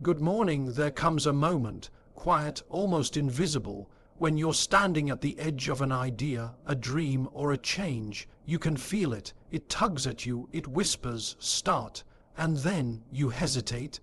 Good morning. There comes a moment, quiet, almost invisible, when you're standing at the edge of an idea, a dream, or a change. You can feel it. It tugs at you. It whispers, "Start." And then you hesitate.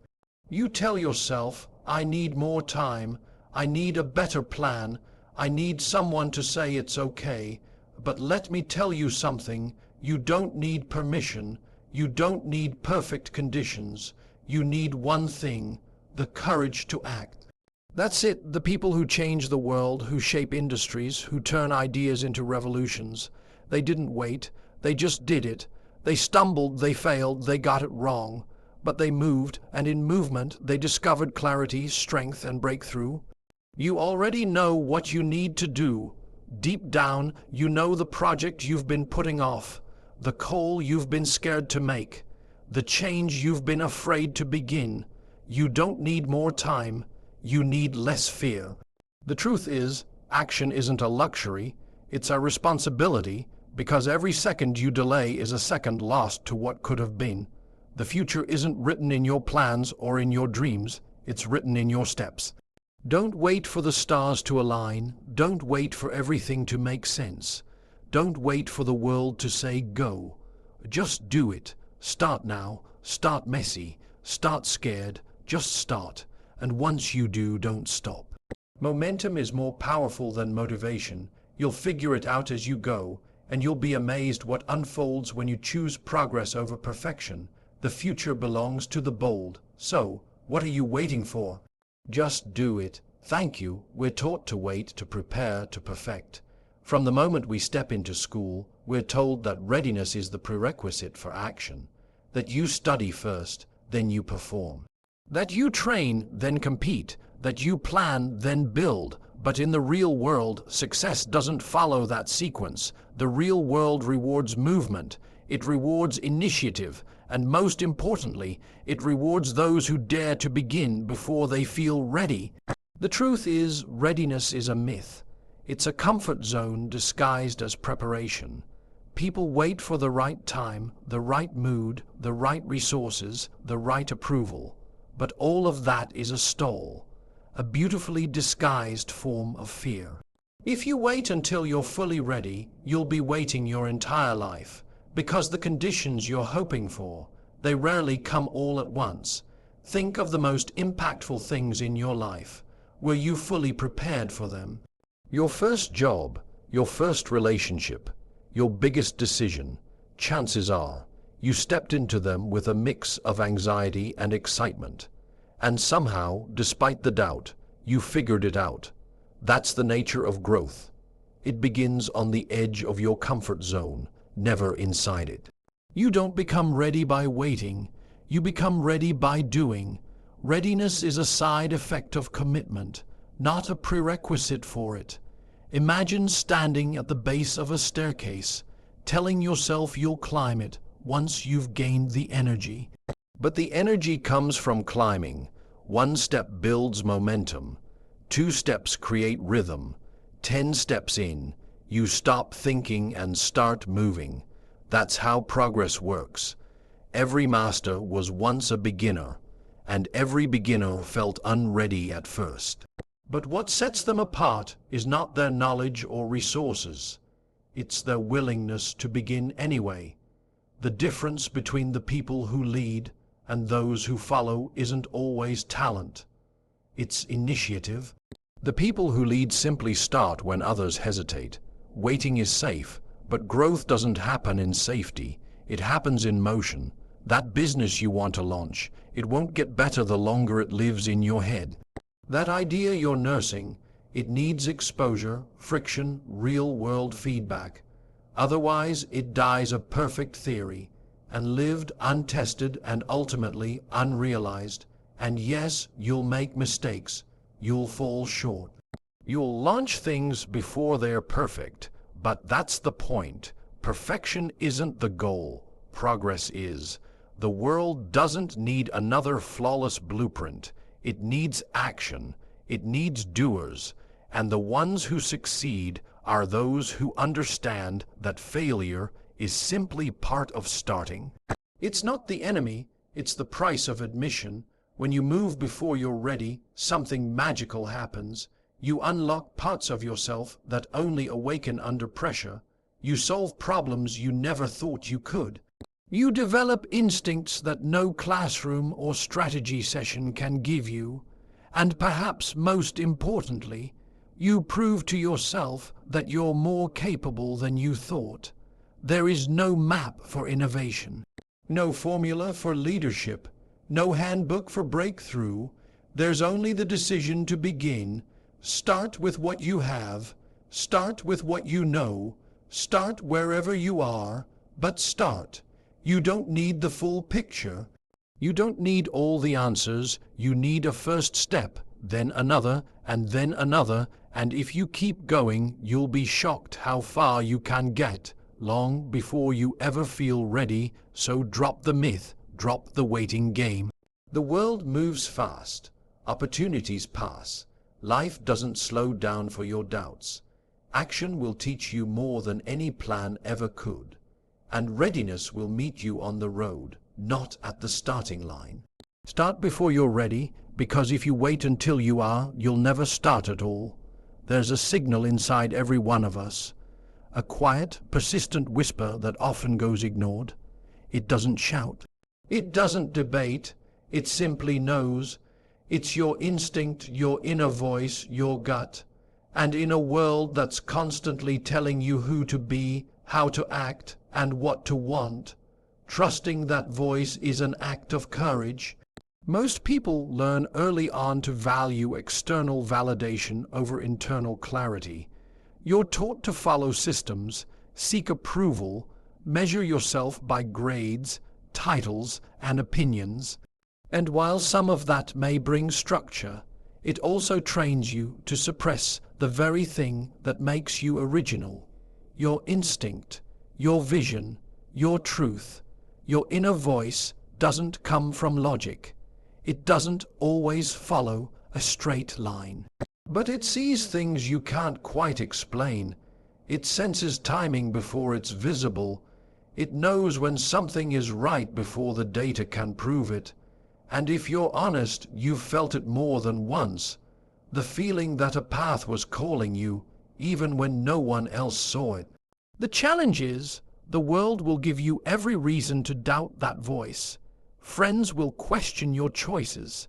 You tell yourself, "I need more time. I need a better plan. I need someone to say it's okay." But let me tell you something. You don't need permission. You don't need perfect conditions. You need one thing: the courage to act. That's it. The people who change the world, who shape industries, who turn ideas into revolutions. They didn't wait. They just did it. They stumbled, they failed, they got it wrong. But they moved, and in movement they discovered clarity, strength, and breakthrough. You already know what you need to do. Deep down, you know the project you've been putting off, the call you've been scared to make, the change you've been afraid to begin. You don't need more time. You need less fear. The truth is, action isn't a luxury. It's a responsibility, because every second you delay is a second lost to what could have been. The future isn't written in your plans or in your dreams. It's written in your steps. Don't wait for the stars to align. Don't wait for everything to make sense. Don't wait for the world to say go. Just do it. Start now. Start messy. Start scared. Just start. And once you do, don't stop. Momentum is more powerful than motivation. You'll figure it out as you go, and you'll be amazed what unfolds when you choose progress over perfection. The future belongs to the bold. So, what are you waiting for? Just do it. Thank you. We're taught to wait, to prepare, to perfect. From the moment we step into school, we're told that readiness is the prerequisite for action. That you study first, then you perform. That you train, then compete. That you plan, then build. But in the real world, success doesn't follow that sequence. The real world rewards movement. It rewards initiative. And most importantly, it rewards those who dare to begin before they feel ready. The truth is, readiness is a myth. It's a comfort zone disguised as preparation. People wait for the right time, the right mood, the right resources, the right approval. But all of that is a stall, a beautifully disguised form of fear. If you wait until you're fully ready, you'll be waiting your entire life. Because the conditions you're hoping for, they rarely come all at once. Think of the most impactful things in your life. Were you fully prepared for them? Your first job, your first relationship, your biggest decision, chances are you stepped into them with a mix of anxiety and excitement. And somehow, despite the doubt, you figured it out. That's the nature of growth. It begins on the edge of your comfort zone, never inside it. You don't become ready by waiting. You become ready by doing. Readiness is a side effect of commitment, not a prerequisite for it. Imagine standing at the base of a staircase, telling yourself you'll climb it once you've gained the energy. But the energy comes from climbing. 1 step builds momentum. 2 steps create rhythm. 10 steps in, you stop thinking and start moving. That's how progress works. Every master was once a beginner, and every beginner felt unready at first. But what sets them apart is not their knowledge or resources. It's their willingness to begin anyway. The difference between the people who lead and those who follow isn't always talent. It's initiative. The people who lead simply start when others hesitate. Waiting is safe, but growth doesn't happen in safety. It happens in motion. That business you want to launch, it won't get better the longer it lives in your head. That idea you're nursing, it needs exposure, friction, real-world feedback. Otherwise, it dies a perfect theory, and lived untested and ultimately unrealized. And yes, you'll make mistakes. You'll fall short. You'll launch things before they're perfect, but that's the point. Perfection isn't the goal. Progress is. The world doesn't need another flawless blueprint. It needs action. It needs doers. And the ones who succeed are those who understand that failure is simply part of starting. It's not the enemy, it's the price of admission. When you move before you're ready, something magical happens. You unlock parts of yourself that only awaken under pressure. You solve problems you never thought you could. You develop instincts that no classroom or strategy session can give you. And perhaps most importantly, you prove to yourself that you're more capable than you thought. There is no map for innovation, no formula for leadership, no handbook for breakthrough. There's only the decision to begin. Start with what you have. Start with what you know. Start wherever you are, but start. You don't need the full picture. You don't need all the answers. You need a first step, then another, and then another, and if you keep going, you'll be shocked how far you can get, long before you ever feel ready. So drop the myth, drop the waiting game. The world moves fast. Opportunities pass. Life doesn't slow down for your doubts. Action will teach you more than any plan ever could. And readiness will meet you on the road, not at the starting line. Start before you're ready, because if you wait until you are, you'll never start at all. There's a signal inside every one of us, a quiet, persistent whisper that often goes ignored. It doesn't shout. It doesn't debate. It simply knows. It's your instinct, your inner voice, your gut. And in a world that's constantly telling you who to be, how to act, and what to want, trusting that voice is an act of courage. Most people learn early on to value external validation over internal clarity. You're taught to follow systems, seek approval, measure yourself by grades, titles, and opinions. And while some of that may bring structure, it also trains you to suppress the very thing that makes you original. Your instinct, your vision, your truth, your inner voice doesn't come from logic. It doesn't always follow a straight line. But it sees things you can't quite explain. It senses timing before it's visible. It knows when something is right before the data can prove it. And if you're honest, you've felt it more than once. The feeling that a path was calling you, even when no one else saw it. The challenge is, the world will give you every reason to doubt that voice. Friends will question your choices.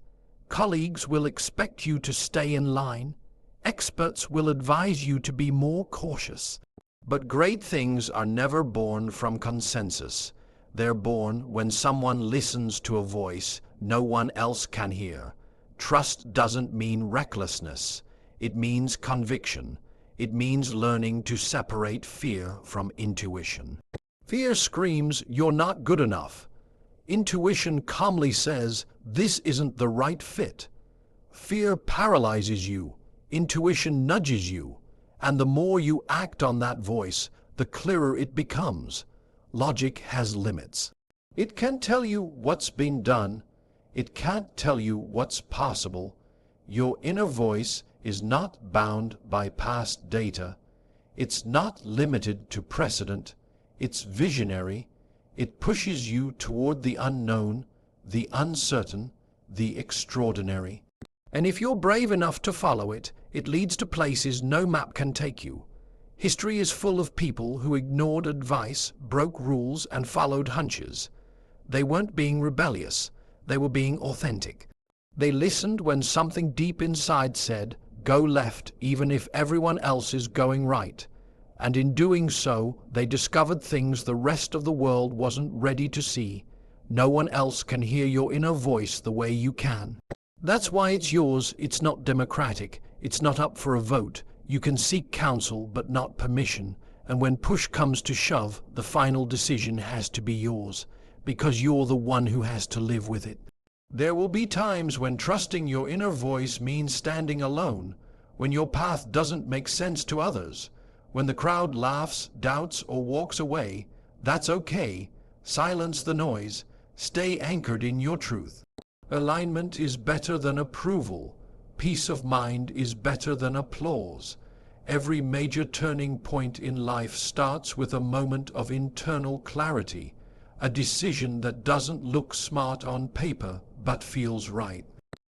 Colleagues will expect you to stay in line. Experts will advise you to be more cautious. But great things are never born from consensus. They're born when someone listens to a voice no one else can hear. Trust doesn't mean recklessness. It means conviction. It means learning to separate fear from intuition. Fear screams, "You're not good enough." Intuition calmly says, "This isn't the right fit." Fear paralyzes you. Intuition nudges you. And the more you act on that voice, the clearer it becomes. Logic has limits. It can tell you what's been done. It can't tell you what's possible. Your inner voice is not bound by past data. It's not limited to precedent. It's visionary. It pushes you toward the unknown, the uncertain, the extraordinary. And if you're brave enough to follow it, it leads to places no map can take you. History is full of people who ignored advice, broke rules, and followed hunches. They weren't being rebellious. They were being authentic. They listened when something deep inside said, "Go left, even if everyone else is going right." And in doing so, they discovered things the rest of the world wasn't ready to see. No one else can hear your inner voice the way you can. That's why it's yours. It's not democratic. It's not up for a vote. You can seek counsel, but not permission. And when push comes to shove, the final decision has to be yours, because you're the one who has to live with it. There will be times when trusting your inner voice means standing alone, when your path doesn't make sense to others. When the crowd laughs, doubts, or walks away, that's okay. Silence the noise. Stay anchored in your truth. Alignment is better than approval. Peace of mind is better than applause. Every major turning point in life starts with a moment of internal clarity, a decision that doesn't look smart on paper but feels right.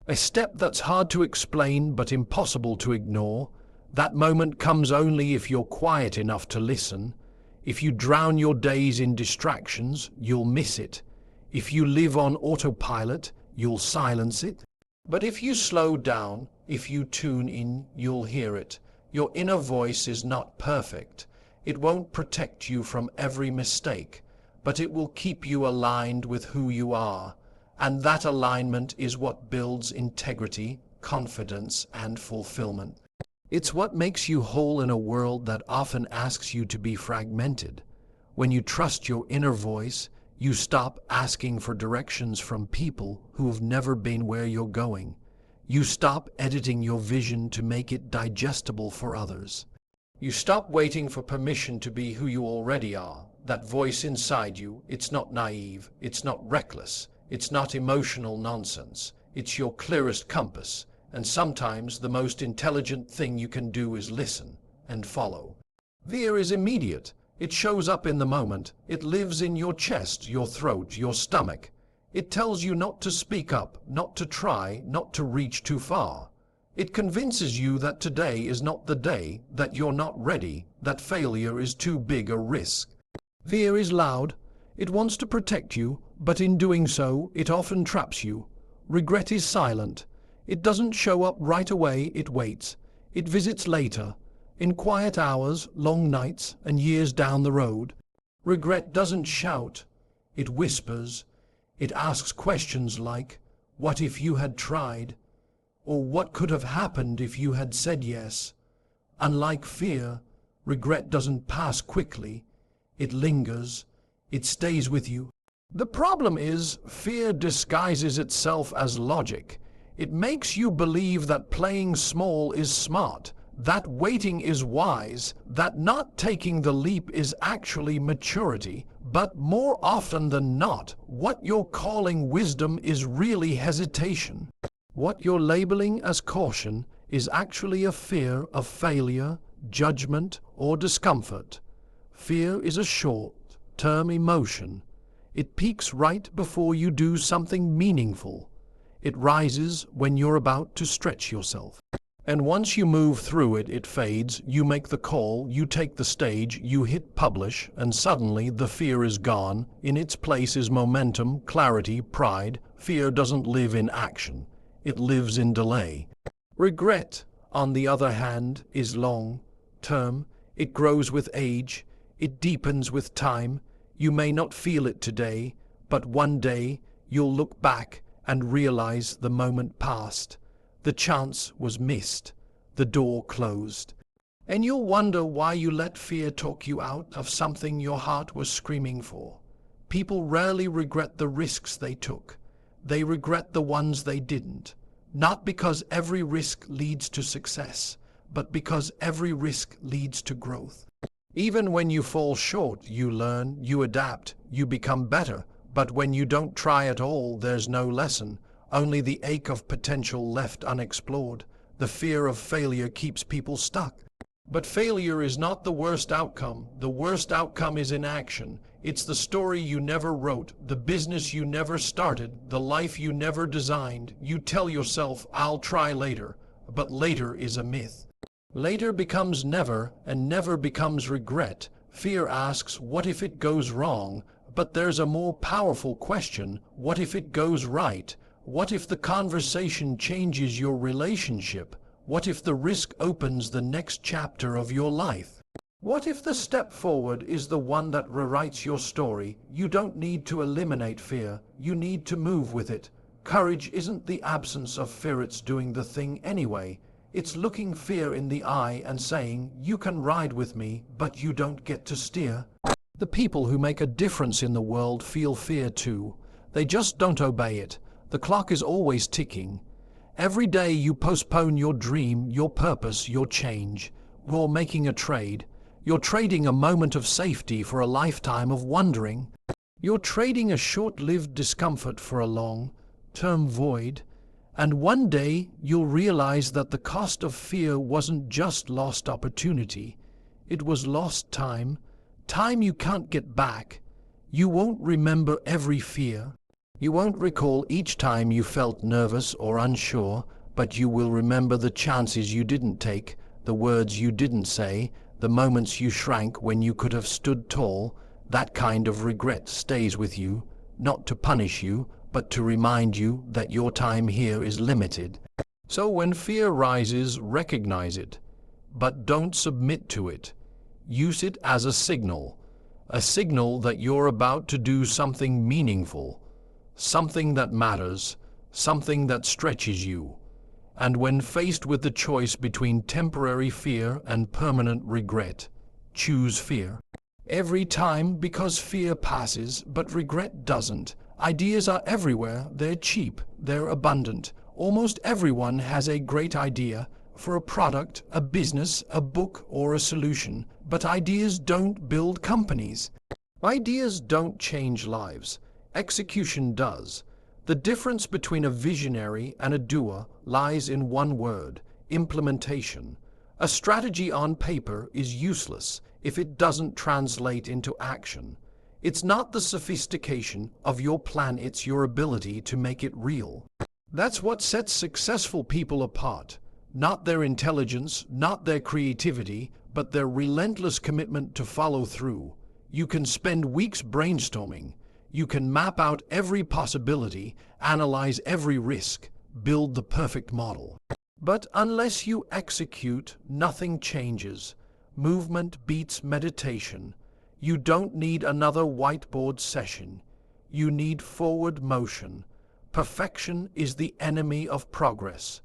A step that's hard to explain but impossible to ignore. That moment comes only if you're quiet enough to listen. If you drown your days in distractions, you'll miss it. If you live on autopilot, you'll silence it. But if you slow down, if you tune in, you'll hear it. Your inner voice is not perfect. It won't protect you from every mistake, but it will keep you aligned with who you are. And that alignment is what builds integrity, confidence, and fulfillment. It's what makes you whole in a world that often asks you to be fragmented. When you trust your inner voice, you stop asking for directions from people who've never been where you're going. You stop editing your vision to make it digestible for others. You stop waiting for permission to be who you already are. That voice inside you, it's not naive, it's not reckless, it's not emotional nonsense. It's your clearest compass. And sometimes the most intelligent thing you can do is listen and follow. Fear is immediate. It shows up in the moment. It lives in your chest, your throat, your stomach. It tells you not to speak up, not to try, not to reach too far. It convinces you that today is not the day, that you're not ready, that failure is too big a risk. Fear is loud. It wants to protect you, but in doing so, it often traps you. Regret is silent. It doesn't show up right away, it waits. It visits later, in quiet hours, long nights, and years down the road. Regret doesn't shout. It whispers. It asks questions like, what if you had tried? Or what could have happened if you had said yes? Unlike fear, regret doesn't pass quickly. It lingers. It stays with you. The problem is, fear disguises itself as logic. It makes you believe that playing small is smart, that waiting is wise, that not taking the leap is actually maturity. But more often than not, what you're calling wisdom is really hesitation. What you're labeling as caution is actually a fear of failure, judgment, or discomfort. Fear is a short-term emotion. It peaks right before you do something meaningful. It rises when you're about to stretch yourself. And once you move through it, it fades. You make the call, you take the stage, you hit publish, and suddenly the fear is gone. In its place is momentum, clarity, pride. Fear doesn't live in action. It lives in delay. Regret, on the other hand, is long-term. It grows with age. It deepens with time. You may not feel it today, but one day you'll look back and realize the moment passed. The chance was missed. The door closed. And you'll wonder why you let fear talk you out of something your heart was screaming for. People rarely regret the risks they took. They regret the ones they didn't. Not because every risk leads to success, but because every risk leads to growth. Even when you fall short, you learn, you adapt, you become better. But when you don't try at all, there's no lesson, only the ache of potential left unexplored. The fear of failure keeps people stuck. But failure is not the worst outcome. The worst outcome is inaction. It's the story you never wrote, the business you never started, the life you never designed. You tell yourself, I'll try later, but later is a myth. Later becomes never, and never becomes regret. Fear asks, what if it goes wrong? But there's a more powerful question. What if it goes right? What if the conversation changes your relationship? What if the risk opens the next chapter of your life? What if the step forward is the one that rewrites your story? You don't need to eliminate fear. You need to move with it. Courage isn't the absence of fear, it's doing the thing anyway. It's looking fear in the eye and saying, you can ride with me, but you don't get to steer. The people who make a difference in the world feel fear too. They just don't obey it. The clock is always ticking. Every day you postpone your dream, your purpose, your change. You're making a trade. You're trading a moment of safety for a lifetime of wondering. You're trading a short-lived discomfort for a long-term void. And one day you'll realize that the cost of fear wasn't just lost opportunity. It was lost time. Time you can't get back. You won't remember every fear. You won't recall each time you felt nervous or unsure, but you will remember the chances you didn't take, the words you didn't say, the moments you shrank when you could have stood tall. That kind of regret stays with you, not to punish you, but to remind you that your time here is limited. So when fear rises, recognize it, but don't submit to it. Use it as a signal that you're about to do something meaningful, something that matters, something that stretches you. And when faced with the choice between temporary fear and permanent regret, choose fear. Every time, because fear passes, but regret doesn't. Ideas are everywhere, they're cheap, they're abundant. Almost everyone has a great idea for a product, a business, a book, or a solution. But ideas don't build companies. Ideas don't change lives. Execution does. The difference between a visionary and a doer lies in one word: implementation. A strategy on paper is useless if it doesn't translate into action. It's not the sophistication of your plan, it's your ability to make it real. That's what sets successful people apart. Not their intelligence, not their creativity, but their relentless commitment to follow through. You can spend weeks brainstorming. You can map out every possibility, analyze every risk, build the perfect model. But unless you execute, nothing changes. Movement beats meditation. You don't need another whiteboard session. You need forward motion. Perfection is the enemy of progress.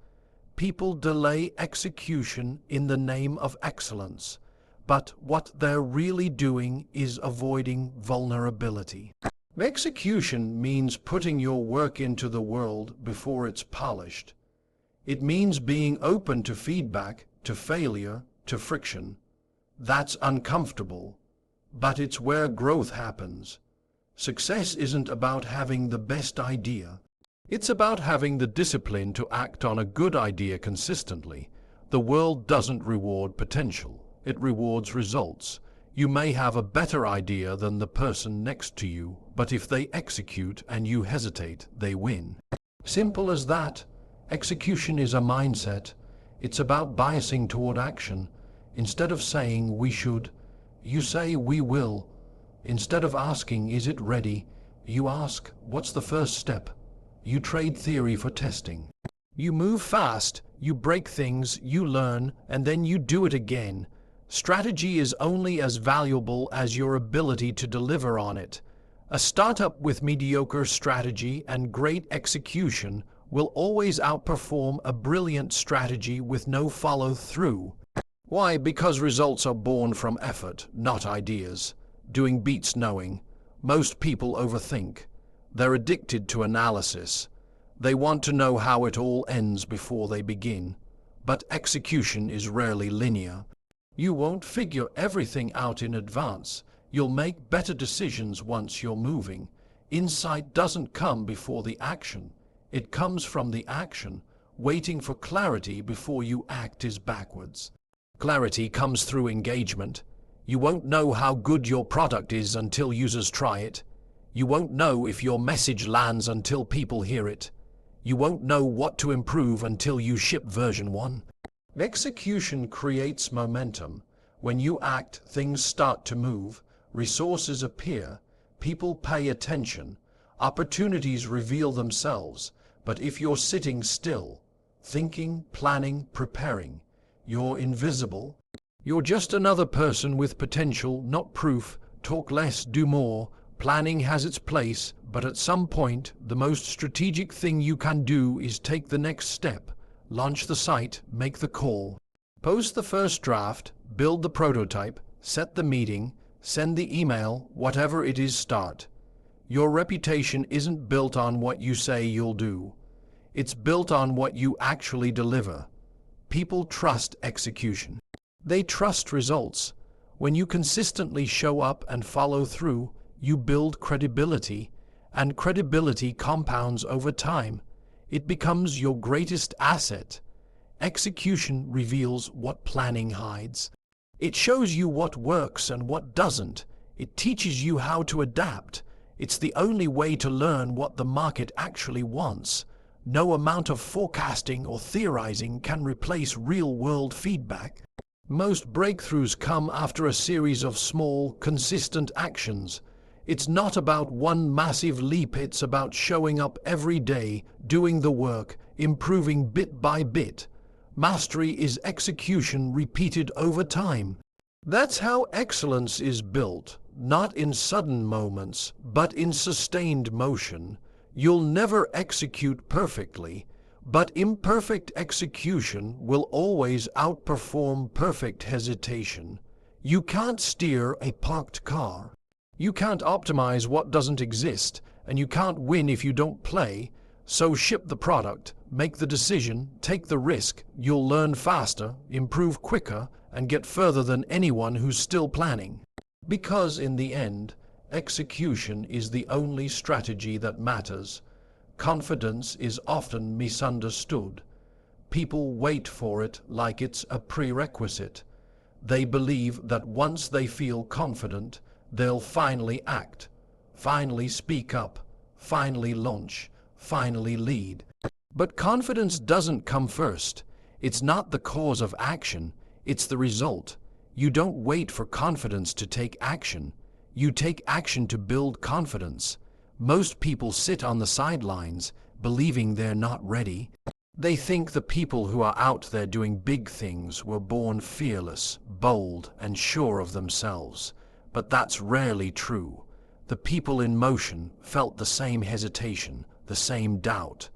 People delay execution in the name of excellence, but what they're really doing is avoiding vulnerability. Execution means putting your work into the world before it's polished. It means being open to feedback, to failure, to friction. That's uncomfortable, but it's where growth happens. Success isn't about having the best idea. It's about having the discipline to act on a good idea consistently. The world doesn't reward potential, it rewards results. You may have a better idea than the person next to you, but if they execute and you hesitate, they win. Simple as that. Execution is a mindset. It's about biasing toward action. Instead of saying we should, you say we will. Instead of asking is it ready, you ask what's the first step. You trade theory for testing. You move fast, you break things, you learn, and then you do it again. Strategy is only as valuable as your ability to deliver on it. A startup with mediocre strategy and great execution will always outperform a brilliant strategy with no follow-through. Why? Because results are born from effort, not ideas. Doing beats knowing. Most people overthink. They're addicted to analysis. They want to know how it all ends before they begin. But execution is rarely linear. You won't figure everything out in advance. You'll make better decisions once you're moving. Insight doesn't come before the action. It comes from the action. Waiting for clarity before you act is backwards. Clarity comes through engagement. You won't know how good your product is until users try it. You won't know if your message lands until people hear it. You won't know what to improve until you ship version 1. Execution creates momentum. When you act, things start to move, resources appear, people pay attention, opportunities reveal themselves. But if you're sitting still, thinking, planning, preparing, you're invisible. You're just another person with potential, not proof. Talk less, do more. Planning has its place, but at some point, the most strategic thing you can do is take the next step. Launch the site, make the call. Post the first draft, build the prototype, set the meeting, send the email, whatever it is, start. Your reputation isn't built on what you say you'll do. It's built on what you actually deliver. People trust execution. They trust results. When you consistently show up and follow through, you build credibility, and credibility compounds over time. It becomes your greatest asset. Execution reveals what planning hides. It shows you what works and what doesn't. It teaches you how to adapt. It's the only way to learn what the market actually wants. No amount of forecasting or theorizing can replace real-world feedback. Most breakthroughs come after a series of small, consistent actions. It's not about one massive leap, it's about showing up every day, doing the work, improving bit by bit. Mastery is execution repeated over time. That's how excellence is built, not in sudden moments, but in sustained motion. You'll never execute perfectly, but imperfect execution will always outperform perfect hesitation. You can't steer a parked car. You can't optimize what doesn't exist, and you can't win if you don't play. So ship the product, make the decision, take the risk. You'll learn faster, improve quicker, and get further than anyone who's still planning. Because in the end, execution is the only strategy that matters. Confidence is often misunderstood. People wait for it like it's a prerequisite. They believe that once they feel confident, they'll finally act, finally speak up, finally launch, finally lead. But confidence doesn't come first. It's not the cause of action, it's the result. You don't wait for confidence to take action. You take action to build confidence. Most people sit on the sidelines, believing they're not ready. They think the people who are out there doing big things were born fearless, bold, and sure of themselves. But that's rarely true. The people in motion felt the same hesitation, the same doubt.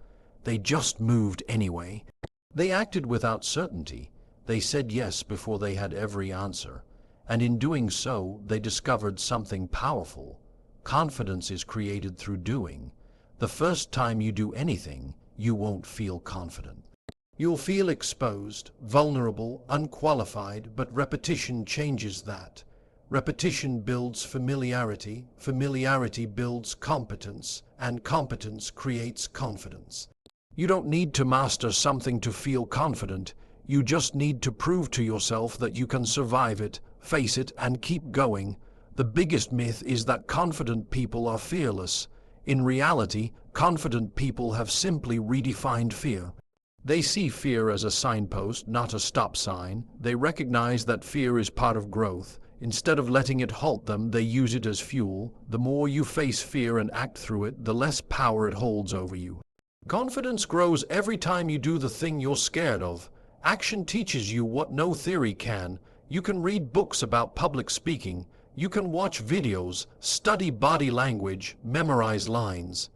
They just moved anyway. They acted without certainty. They said yes before they had every answer. And in doing so, they discovered something powerful. Confidence is created through doing. The first time you do anything, you won't feel confident. You'll feel exposed, vulnerable, unqualified, but repetition changes that. Repetition builds familiarity, familiarity builds competence, and competence creates confidence. You don't need to master something to feel confident. You just need to prove to yourself that you can survive it, face it, and keep going. The biggest myth is that confident people are fearless. In reality, confident people have simply redefined fear. They see fear as a signpost, not a stop sign. They recognize that fear is part of growth. Instead of letting it halt them, they use it as fuel. The more you face fear and act through it, the less power it holds over you. Confidence grows every time you do the thing you're scared of. Action teaches you what no theory can. You can read books about public speaking. You can watch videos, study body language, memorize lines.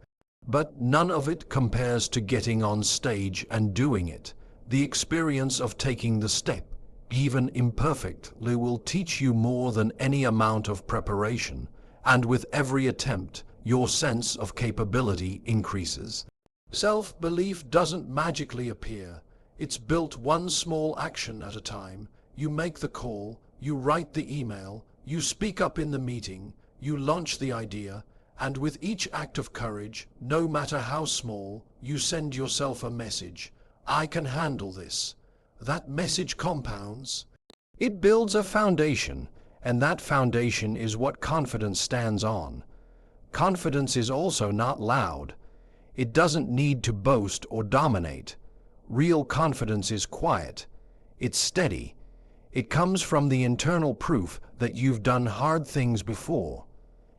But none of it compares to getting on stage and doing it. The experience of taking the step, even imperfectly, will teach you more than any amount of preparation. And with every attempt, your sense of capability increases. Self-belief doesn't magically appear. It's built one small action at a time. You make the call, you write the email, you speak up in the meeting, you launch the idea, and with each act of courage, no matter how small, you send yourself a message. I can handle this. That message compounds. It builds a foundation, and that foundation is what confidence stands on. Confidence is also not loud. It doesn't need to boast or dominate. Real confidence is quiet. It's steady. It comes from the internal proof that you've done hard things before,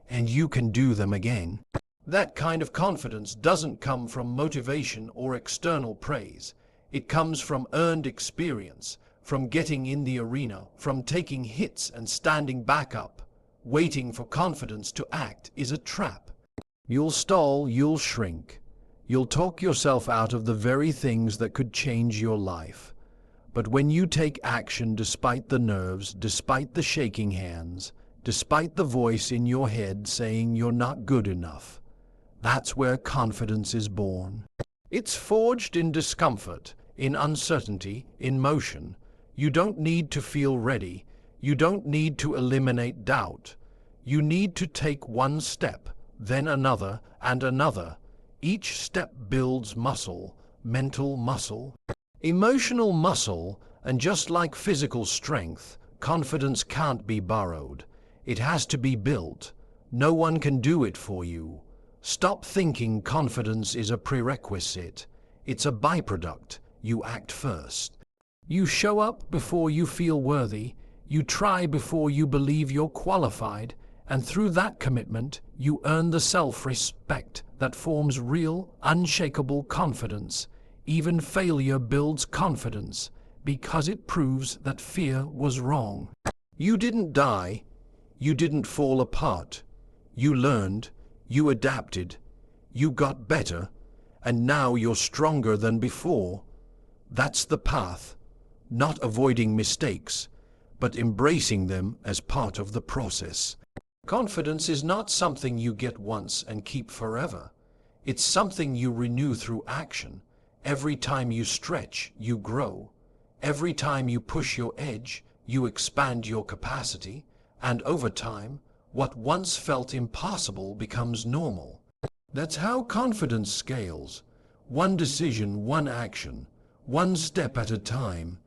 and you can do them again. That kind of confidence doesn't come from motivation or external praise. It comes from earned experience, from getting in the arena, from taking hits and standing back up. Waiting for confidence to act is a trap. You'll stall, you'll shrink. You'll talk yourself out of the very things that could change your life. But when you take action despite the nerves, despite the shaking hands, despite the voice in your head saying you're not good enough, that's where confidence is born. It's forged in discomfort, in uncertainty, in motion. You don't need to feel ready. You don't need to eliminate doubt. You need to take one step, then another and another. Each step builds muscle, mental muscle, emotional muscle, and just like physical strength, confidence can't be borrowed. It has to be built. No one can do it for you. Stop thinking confidence is a prerequisite. It's a byproduct. You act first. You show up before you feel worthy. You try before you believe you're qualified. And through that commitment, you earn the self-respect that forms real, unshakable confidence. Even failure builds confidence because it proves that fear was wrong. You didn't die. You didn't fall apart. You learned. You adapted. You got better. And now you're stronger than before. That's the path. Not avoiding mistakes, but embracing them as part of the process. Confidence is not something you get once and keep forever. It's something you renew through action. Every time you stretch, you grow. Every time you push your edge, you expand your capacity. And over time, what once felt impossible becomes normal. That's how confidence scales. One decision, one action, one step at a time.